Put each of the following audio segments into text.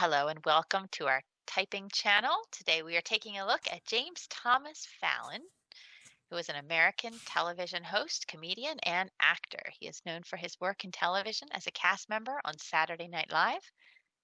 Hello and welcome to our typing channel. Today we are taking a look at James Thomas Fallon, who is an American television host, comedian, and actor. He is known for his work in television as a cast member on Saturday Night Live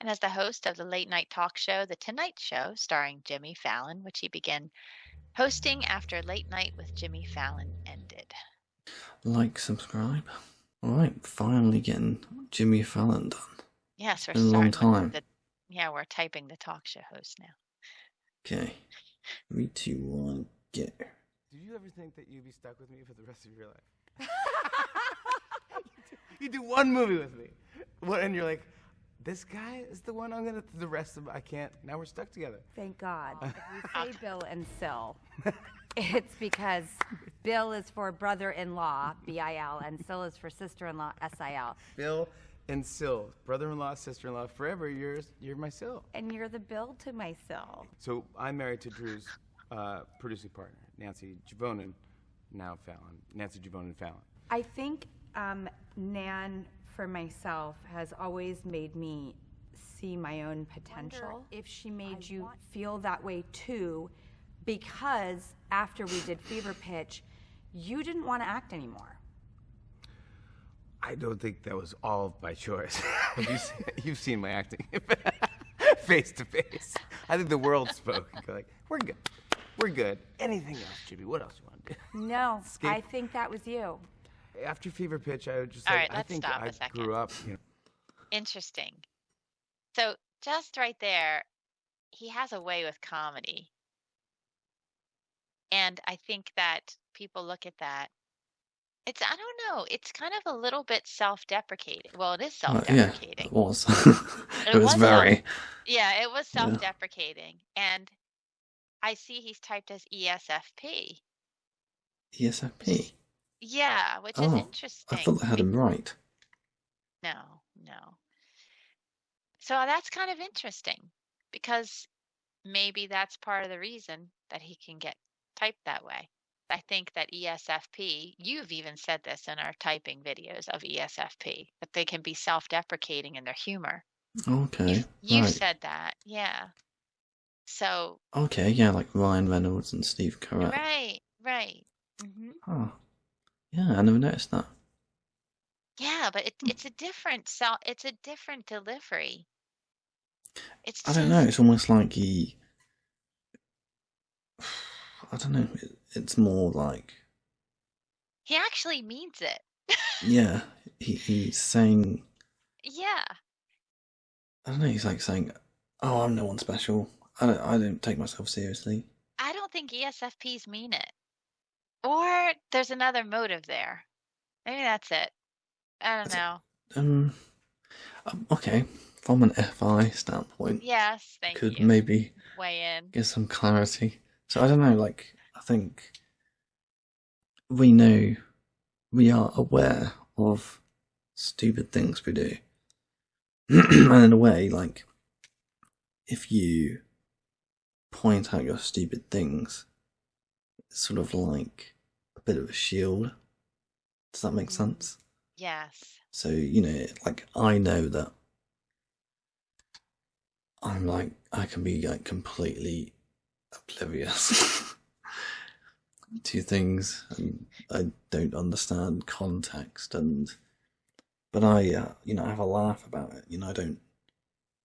and as the host of the late night talk show The Tonight Show, starring Jimmy Fallon, which he began hosting after Late Night with Jimmy Fallon ended. Like, subscribe. All right, finally getting Jimmy Fallon done. Yes, we're Been a long starting with time. we're typing the talk show host now. Okay, 3, 2, 1, go. Did you ever think that you'd be stuck with me for the rest of your life? You do one movie with me, and you're like, this guy is the one I'm gonna. The rest of I can't. Now we're stuck together. Thank God. If we say Bill and Sil, it's because Bill is for brother-in-law, B-I-L, and Sil is for sister-in-law, S-I-L. Bill and Sil, brother-in-law, sister-in-law, forever. You're my Sil. And you're the Bill to my Sil. So I'm married to Drew's producing partner, Nancy Javonin, now Fallon. Nancy Javonin Fallon. I think Nan, for myself, has always made me see my own potential. If she made you feel that way too, because after we did Fever Pitch, you didn't want to act anymore. I don't think that was all by choice. You've seen my acting face to face. I think the world spoke. Like, we're good. We're good. Anything else, Jimmy? What else you want to do? No, I think that was you. After Fever Pitch, I was just All like, right, I let's think stop a I second. grew up. You know. Interesting. So just right there, he has a way with comedy. And I think that people look at that. I don't know, it's kind of a little bit self-deprecating. Well, it is Yeah, self-deprecating. it was. It It was very. Yeah, it was Yeah. self-deprecating. And I see he's typed as ESFP. ESFP. Yeah, which is Oh, interesting. I thought they had him right. No. So that's kind of interesting because maybe that's part of the reason that he can get typed that way. I think that ESFP, you've even said this in our typing videos of ESFP, that they can be self-deprecating in their humor. Okay, You've right. said that, yeah. So. Okay, yeah, like Ryan Reynolds and Steve Carell. Right. Mm-hmm. Oh, yeah, I never noticed that. Yeah, but it's a different it's a different delivery. I don't know. It's almost like I don't know. It's more like. He actually means it. Yeah, he's saying. Yeah. I don't know. He's like saying, "Oh, I'm no one special. I don't take myself seriously." I don't think ESFPs mean it. Or there's another motive there. Maybe that's it. I don't know. Okay. From an FI standpoint, Yes, thank you. could maybe weigh in. get some clarity. So I don't know. Like, I think we know, we are aware of stupid things we do, and in a way, like, if you point out your stupid things, it's sort of like a bit of a shield. Does that make sense? Yes. So, you know, like, I know that I'm like, I can be like completely oblivious to things, and I don't understand context, but I you know, I have a laugh about it. You know, I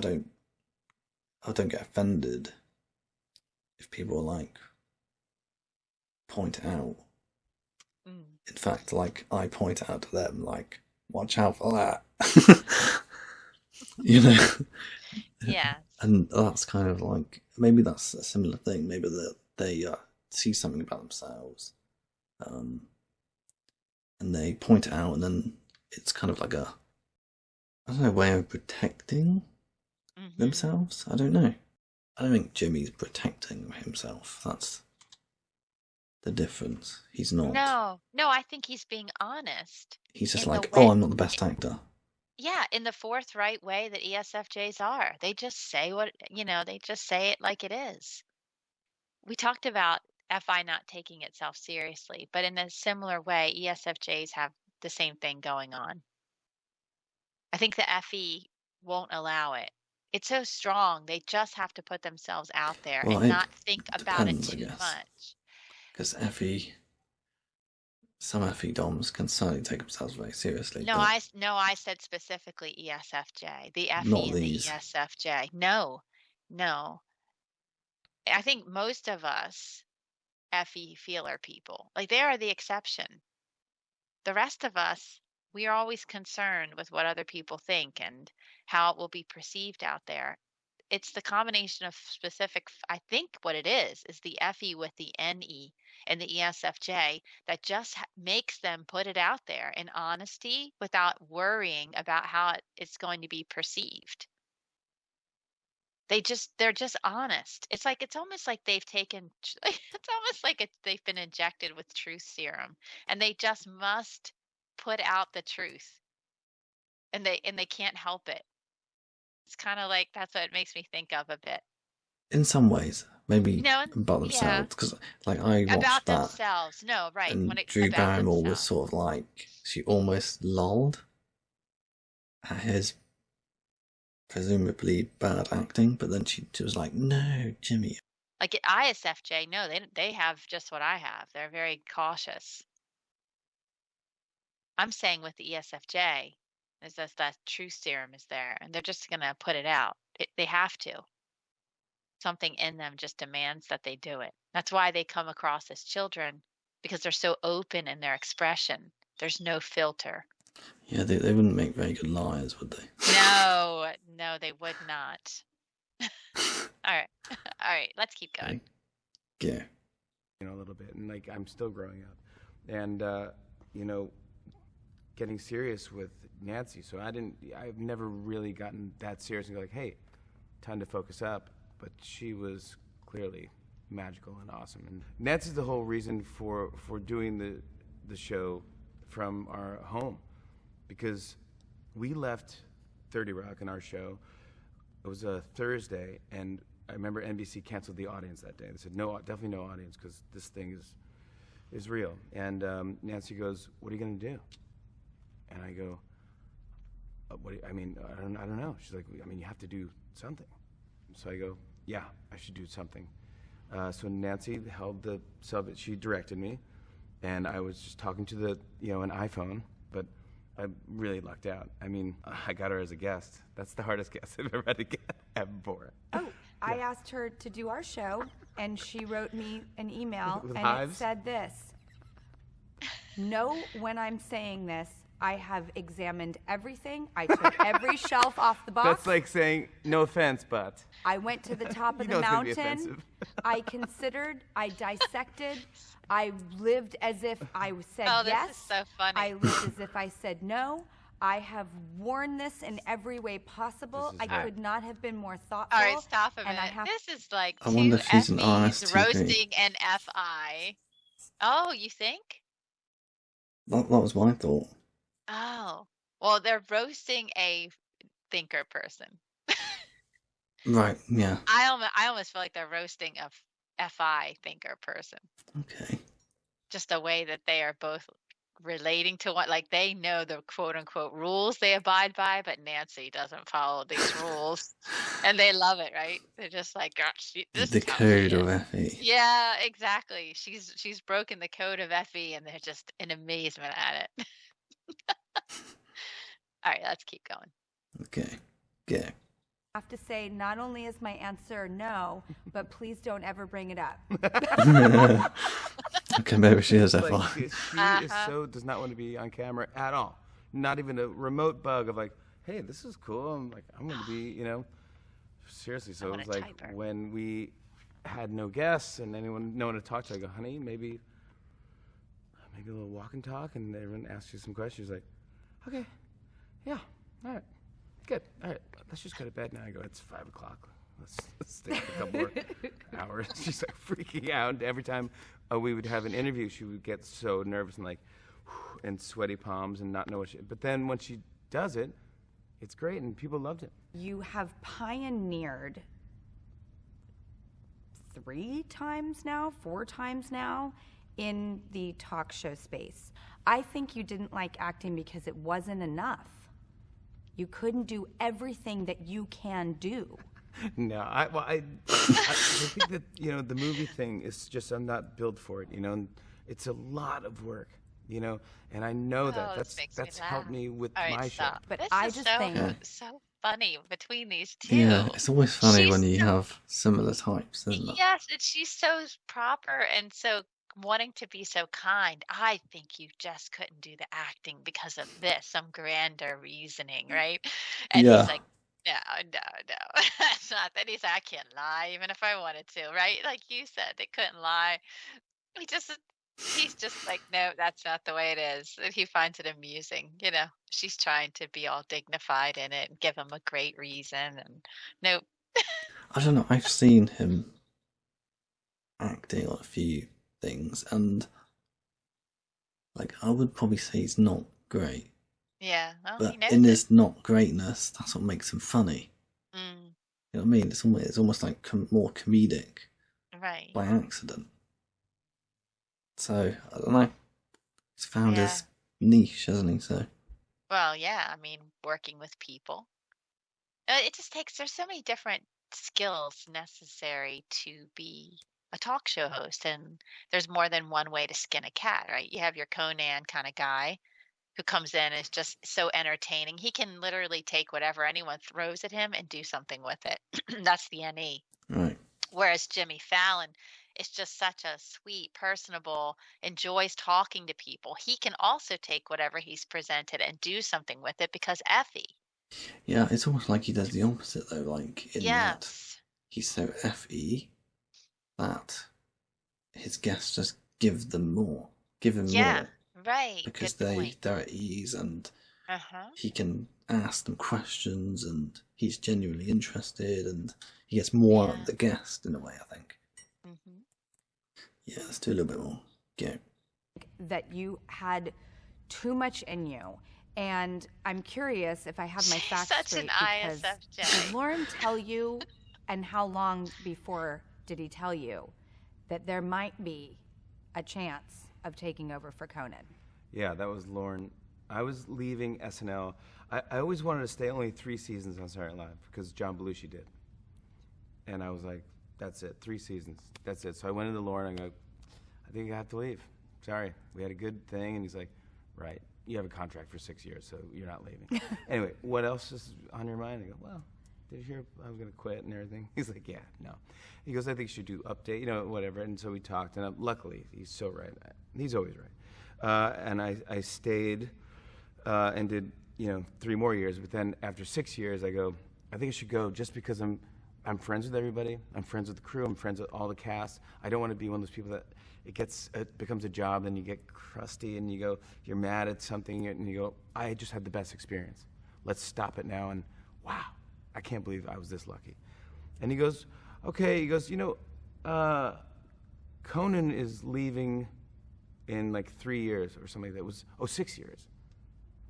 don't get offended if people like point it out. In fact, like, I point it out to them, like, watch out for that. You know. Yeah. And that's kind of like, maybe that's a similar thing. Maybe that they see something about themselves, and they point it out, and then it's kind of like a, I don't know, way of protecting themselves. I don't know. I don't think Jimmy's protecting himself. That's the difference. He's not. No, I think he's being honest. He's just like, oh, I'm not the best actor. Yeah, in the forthright way that ESFJs are. They just say they just say it like it is. We talked about FI not taking itself seriously, but in a similar way, ESFJs have the same thing going on. I think the FE won't allow it. It's so strong. They just have to put themselves out there Well, and it not think about it depends, I too guess. much. Because some FE DOMs can certainly take themselves very seriously, No, but I said specifically ESFJ, the not FE and the these. ESFJ. No, no. I think most of us FE feeler people, like they are the exception. The rest of us, we are always concerned with what other people think and how it will be perceived out there. It's the combination of specific, I think what it is the FE with the NE and the ESFJ that just makes them put it out there in honesty without worrying about how it's going to be perceived. They're just honest. It's almost like they've taken, it's almost like they've been injected with truth serum and they just must put out the truth and they can't help it. It's kind of like, that's what it makes me think of a bit. In some ways, maybe No, about yeah, themselves, because like I about watched that, themselves. No, right. and When it Drew about Barrymore was themselves. sort of like, she almost lolled at his presumably bad acting, but then she was like, "No, Jimmy." Like at ISFJ, no, they have just what I have. They're very cautious. I'm saying with the ESFJ, is that truth serum is there, and they're just gonna put it out. They have to. Something in them just demands that they do it. That's why they come across as children, because they're so open in their expression. There's no filter. Yeah, they wouldn't make very good liars, would they? No, no, they would not. All right, all right, let's keep going. Yeah. You know, a little bit, and like I'm still growing up, and you know, getting serious with Nancy. So I've never really gotten that serious and go like, hey, time to focus up. But she was clearly magical and awesome. And Nancy's the whole reason for doing the show from our home, because we left 30 Rock in our show. It was a Thursday, and I remember NBC canceled the audience that day. They said, no, definitely no audience, because this thing is real. And Nancy goes, what are you going to do? And I go, I don't know. She's like, I mean, you have to do something. So I go, yeah, I should do something. So Nancy held the sub, she directed me, and I was just talking to an iPhone, but I really lucked out. I mean, I got her as a guest. That's the hardest guest I've ever had to get before. Oh, yeah. I asked her to do our show, and she wrote me an email, With and hives? it said this: know when I'm saying this, I have examined everything. I took every shelf off the box. That's like saying, no offense, but. I went to the top of You the know it's gonna be mountain. offensive. I considered, I dissected, I lived as if I said Oh, this yes. is so funny. I lived as if I said no. I have worn this in every way possible. This is I great. could not have been more thoughtful. All right, stop a and minute. I have This is like I two wonder if she's an FEs RSTP. roasting an FI. Oh, you think? That was my thought. Oh, well, they're roasting a thinker person. Right, yeah. I almost feel like they're roasting a FI thinker person. Okay. Just the way that they are both relating to what, like they know the quote unquote rules they abide by, but Nancy doesn't follow these rules, and they love it, right? They're just like, gosh, this The is how she code is. of FE. Yeah, exactly. She's broken the code of FE, and they're just in amazement at it. All right, let's keep going. Okay. Yeah. have to say, not only is my answer no, but please don't ever bring it up. Okay, maybe she is FI. Like, she is so does not want to be on camera at all. Not even a remote bug of like, hey, this is cool. I'm like, I'm going to be, seriously. So it was like type her. when we had no guests and no one to talk to, I go, honey, maybe a little walk and talk, and everyone asks you some questions. Like, okay, yeah, all right, good, all right, let's just go to bed now. I go, it's 5 o'clock. Let's stay for a couple more hours. She's like freaking out. Every time we would have an interview, she would get so nervous and like, and sweaty palms and not know what she. But then when she does it, it's great and people loved it. You have pioneered 3 times now, 4 times now in the talk show space. I think you didn't like acting because it wasn't enough. You couldn't do everything that you can do. No, I think that, the movie thing is just, I'm not built for it, and it's a lot of work, and I know that. This makes me That's helped laugh. me with All right, my show. stop. But This I is just so think so funny between these two. Yeah, it's always funny She's when you so have similar types, isn't it? Yes, and she's so proper and so wanting to be so kind. I think you just couldn't do the acting because of this, some grander reasoning, right? And he's Yeah. like, no, no, no. That's not that. He's like, I can't lie, even if I wanted to, right? Like you said, they couldn't lie. He's just like, no, that's not the way it is. And he finds it amusing. She's trying to be all dignified in it and give him a great reason. And nope. I don't know, I've seen him acting on a few things, and I would probably say he's not great. Yeah, well, he But knows in it. his not greatness, that's what makes him funny. Mm, You know what I mean? It's almost like more comedic right. by accident. So, I don't know. He's found Yeah. his niche, hasn't he? So, Well, yeah, I mean, working with people. It just there's so many different skills necessary to be a talk show host, and there's more than one way to skin a cat, right? You have your Conan kind of guy who comes in and is just so entertaining. He can literally take whatever anyone throws at him and do something with it. That's the NE. right. Whereas Jimmy Fallon is just such a sweet, personable, enjoys talking to people. He can also take whatever he's presented and do something with it because Effie. Yeah, it's almost like he does the opposite, though. Like, in that Yes. he's so FE that his guests just give him more. Yeah. Right. Because Good point. they're at ease, and Uh-huh. he can ask them questions, and he's genuinely interested, and he gets more out of the guest in a way, I think. Mm-hmm. Yeah, let's do a little bit more. Go. that you had too much in you. And I'm curious if I have my She's facts such straight, an because did ISFJ. Lauren tell you, and how long before did he tell you, that there might be a chance of taking over for Conan? Yeah, that was Lauren. I was leaving SNL. I always wanted to stay only 3 seasons on Saturday Night Live because John Belushi did. And I was like, that's it, 3 seasons, that's it. So I went into Lauren and I go, I think I have to leave. Sorry, we had a good thing. And he's like, right, you have a contract for 6 years, so you're not leaving. Anyway, what else is on your mind? I go, well, did you hear I was going to quit and everything? He's like, yeah, no. He goes, I think you should do update, whatever. And so we talked, and luckily, he's so right. He's always right. And I stayed and did, 3 more years. But then after 6 years, I go, I think I should go just because I'm friends with everybody. I'm friends with the crew. I'm friends with all the cast. I don't want to be one of those people that it becomes a job, then you get crusty and you go, you're mad at something, and you go, I just had the best experience. Let's stop it now. And wow, I can't believe I was this lucky. And he goes, okay. He goes, Conan is leaving in like 3 years or something like that. It was 6 years.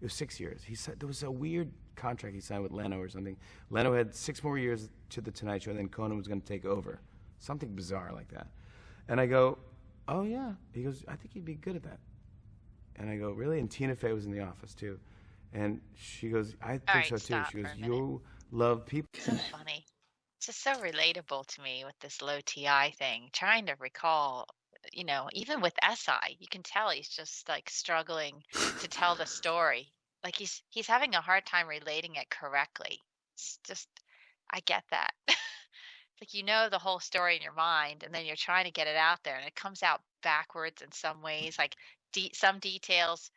It was 6 years. He said there was a weird contract he signed with Leno or something. Leno had 6 more years to the Tonight Show, and then Conan was going to take over. Something bizarre like that. And I go, oh yeah. He goes, I think you'd be good at that. And I go, really? And Tina Fey was in the office too. And she goes, I think right, so too. stop She goes, for a minute. you love people. So funny. It's just so relatable to me with this low TI thing. Trying to recall, even with SI, you can tell he's just like struggling to tell the story. Like he's having a hard time relating it correctly. It's just, I get that. Like the whole story in your mind, and then you're trying to get it out there, and it comes out backwards in some ways. Like some details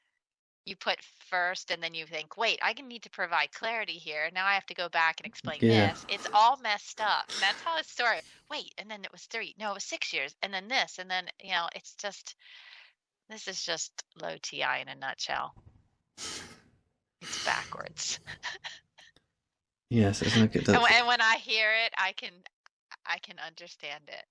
you put first, and then you think, wait, I need to provide clarity here. Now I have to go back and explain this. It's all messed up. And that's how his story. Wait, and then it was 3. No, it was 6 years, and then this, and then it's just. This is just low TI in a nutshell. It's backwards. Yes, it's like it does. And when I hear it, I can understand it.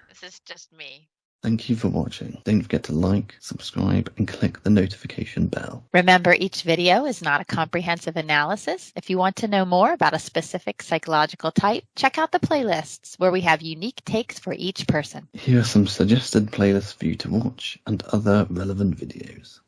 This is just me. Thank you for watching. Don't forget to like, subscribe, and click the notification bell. Remember, each video is not a comprehensive analysis. If you want to know more about a specific psychological type, check out the playlists where we have unique takes for each person. Here are some suggested playlists for you to watch and other relevant videos.